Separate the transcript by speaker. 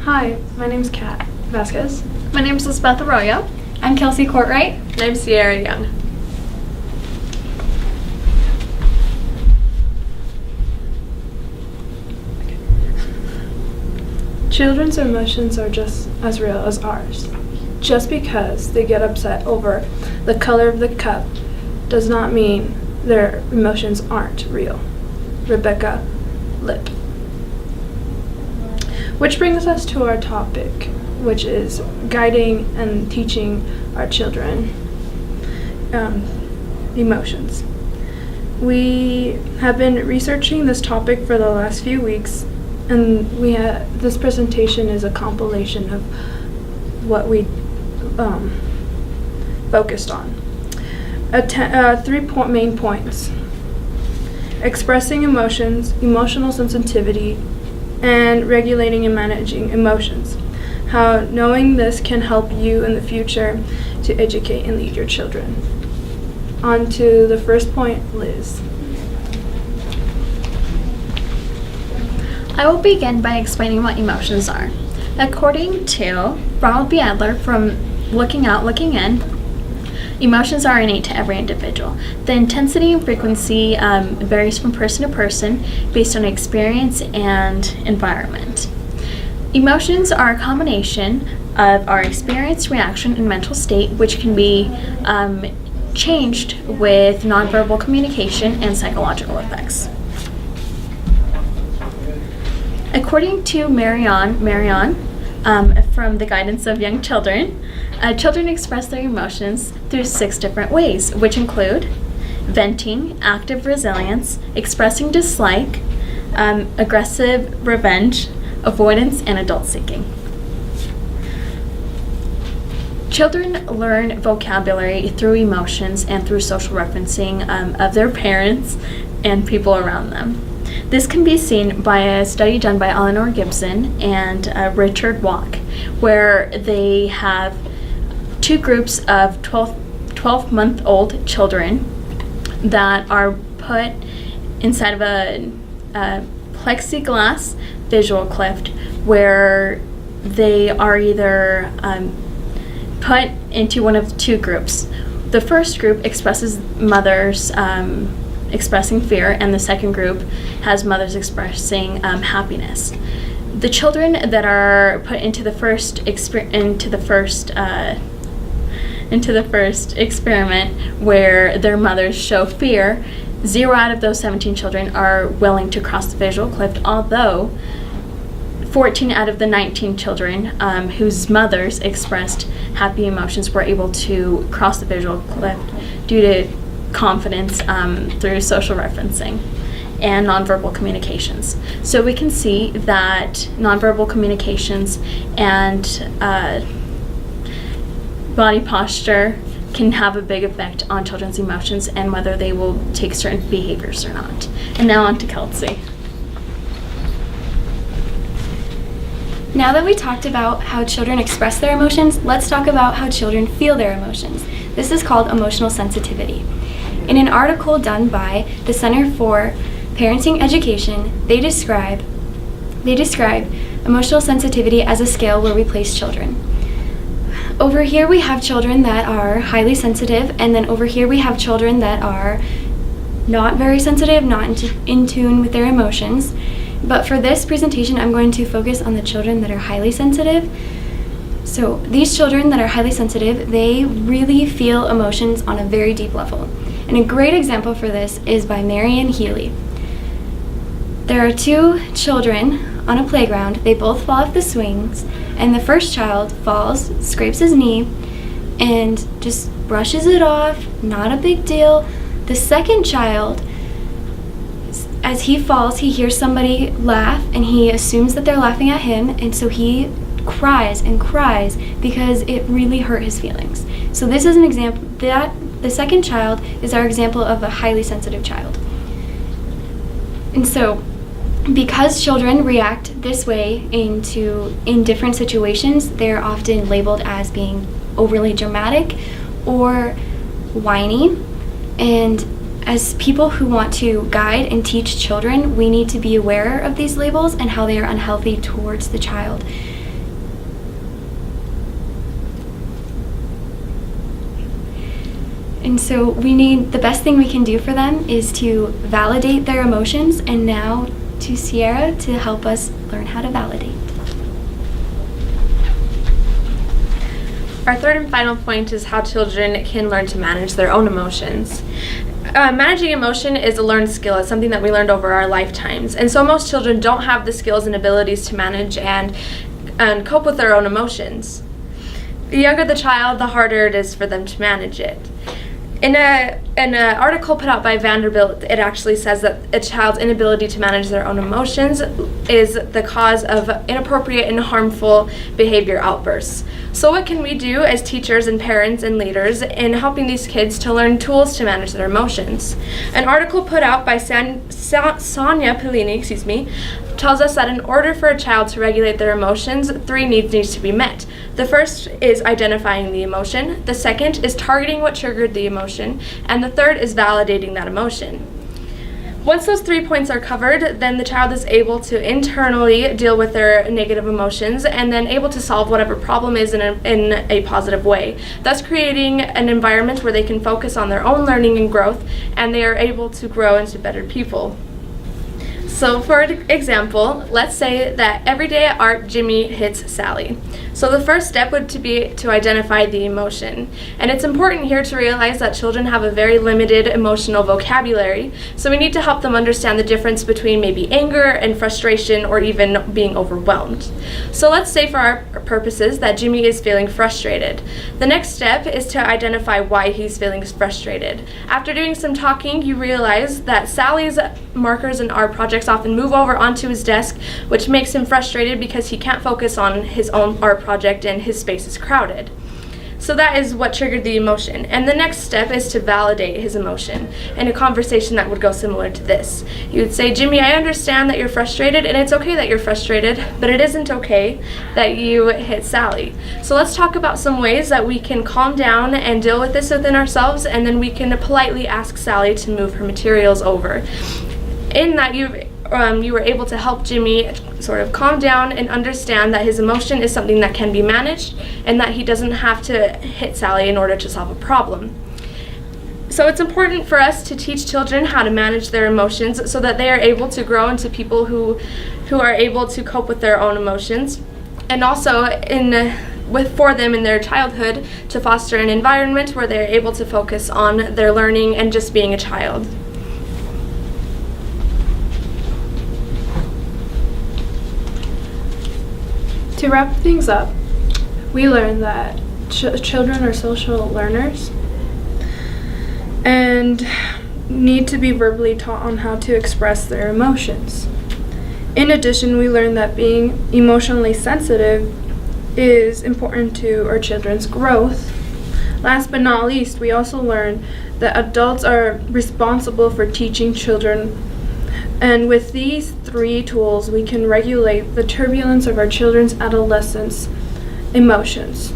Speaker 1: Hi, my name's Kat Vasquez.
Speaker 2: My name is Elizabeth Arroyo.
Speaker 3: I'm Kelsey Courtright.
Speaker 4: And I'm Sierra Young.
Speaker 1: Children's emotions are just as real as ours. Just because they get upset over the color of the cup does not mean their emotions aren't real. Rebecca Lip. Which brings us to our topic, which is guiding and teaching our children emotions. We have been researching this topic for the last few weeks, and this presentation is a compilation of what we focused on. Three main points: expressing emotions, emotional sensitivity, and regulating and managing emotions. How knowing this can help you in the future to educate and lead your children. On to the first point, Liz.
Speaker 2: I will begin by explaining what emotions are. According to Ronald B. Adler from Looking Out, Looking In, emotions are innate to every individual. The intensity and frequency varies from person to person based on experience and environment. Emotions are a combination of our experience, reaction, and mental state, which can be changed with nonverbal communication and psychological effects. According to Marion from the Guidance of Young Children, children express their emotions through 6 different ways, which include venting, active resilience, expressing dislike, aggressive revenge, avoidance, and adult seeking. Children learn vocabulary through emotions and through social referencing of their parents and people around them. This can be seen by a study done by Eleanor Gibson and Richard Walk, where they have 2 groups of 12-month-old children that are put inside of a plexiglass visual clip where they are either put into one of 2 groups. The first group expresses mothers expressing fear, and the second group has mothers expressing happiness. The children that are put into the first experiment, where their mothers show fear, 0 out of those 17 children are willing to cross the visual cliff, although 14 out of the 19 children whose mothers expressed happy emotions were able to cross the visual cliff due to confidence through social referencing and nonverbal communications. So we can see that nonverbal communications and body posture can have a big effect on children's emotions and whether they will take certain behaviors or not. And now on to Kelsey.
Speaker 3: Now that we talked about how children express their emotions, let's talk about how children feel their emotions. This is called emotional sensitivity. In an article done by the Center for Parenting Education, they describe emotional sensitivity as a scale where we place children. Over here we have children that are highly sensitive, and then over here we have children that are not very sensitive, not in tune with their emotions. But for this presentation, I'm going to focus on the children that are highly sensitive. So these children that are highly sensitive, they really feel emotions on a very deep level. And a great example for this is by Marion Healy. There are 2 children on a playground. They both fall off the swings, and the first child falls, scrapes his knee, and just brushes it off, not a big deal. The second child, as he falls, he hears somebody laugh, and he assumes that they're laughing at him, and so he cries and cries because it really hurt his feelings. So this is an example that the second child is our example of a highly sensitive child. And so because children react this way in different situations, they're often labeled as being overly dramatic or whiny. And as people who want to guide and teach children, we need to be aware of these labels and how they are unhealthy towards the child. And so the best thing we can do for them is to validate their emotions, and now to Sierra to help us learn how to validate.
Speaker 4: Our third and final point is how children can learn to manage their own emotions. Managing emotion is a learned skill. It's something that we learned over our lifetimes. And so most children don't have the skills and abilities to manage and cope with their own emotions. The younger the child, the harder it is for them to manage it. In an article put out by Vanderbilt, it actually says that a child's inability to manage their own emotions is the cause of inappropriate and harmful behavior outbursts. So what can we do as teachers and parents and leaders in helping these kids to learn tools to manage their emotions? An article put out by Sonia Pellini, tells us that in order for a child to regulate their emotions, 3 needs to be met. The first is identifying the emotion, the second is targeting what triggered the emotion, and the third is validating that emotion. Once those 3 points are covered, then the child is able to internally deal with their negative emotions and then able to solve whatever problem is in a positive way, thus creating an environment where they can focus on their own learning and growth, and they are able to grow into better people. So for example, let's say that every day at art, Jimmy hits Sally. So the first step would be to identify the emotion. And it's important here to realize that children have a very limited emotional vocabulary, so we need to help them understand the difference between maybe anger and frustration or even being overwhelmed. So let's say for our purposes that Jimmy is feeling frustrated. The next step is to identify why he's feeling frustrated. After doing some talking, you realize that Sally's markers and art projects often move over onto his desk, which makes him frustrated because he can't focus on his own art project and his space is crowded. So that is what triggered the emotion. And the next step is to validate his emotion in a conversation that would go similar to this. You would say, Jimmy, I understand that you're frustrated, and it's okay that you're frustrated, but it isn't okay that you hit Sally. So let's talk about some ways that we can calm down and deal with this within ourselves, and then we can politely ask Sally to move her materials over. In that you were able to help Jimmy sort of calm down and understand that his emotion is something that can be managed and that he doesn't have to hit Sally in order to solve a problem. So it's important for us to teach children how to manage their emotions so that they are able to grow into people who are able to cope with their own emotions, and also for them in their childhood to foster an environment where they're able to focus on their learning and just being a child.
Speaker 1: To wrap things up, we learned that children are social learners and need to be verbally taught on how to express their emotions. In addition, we learned that being emotionally sensitive is important to our children's growth. Last but not least, we also learned that adults are responsible for teaching children. And with these 3 tools, we can regulate the turbulence of our children's adolescence emotions.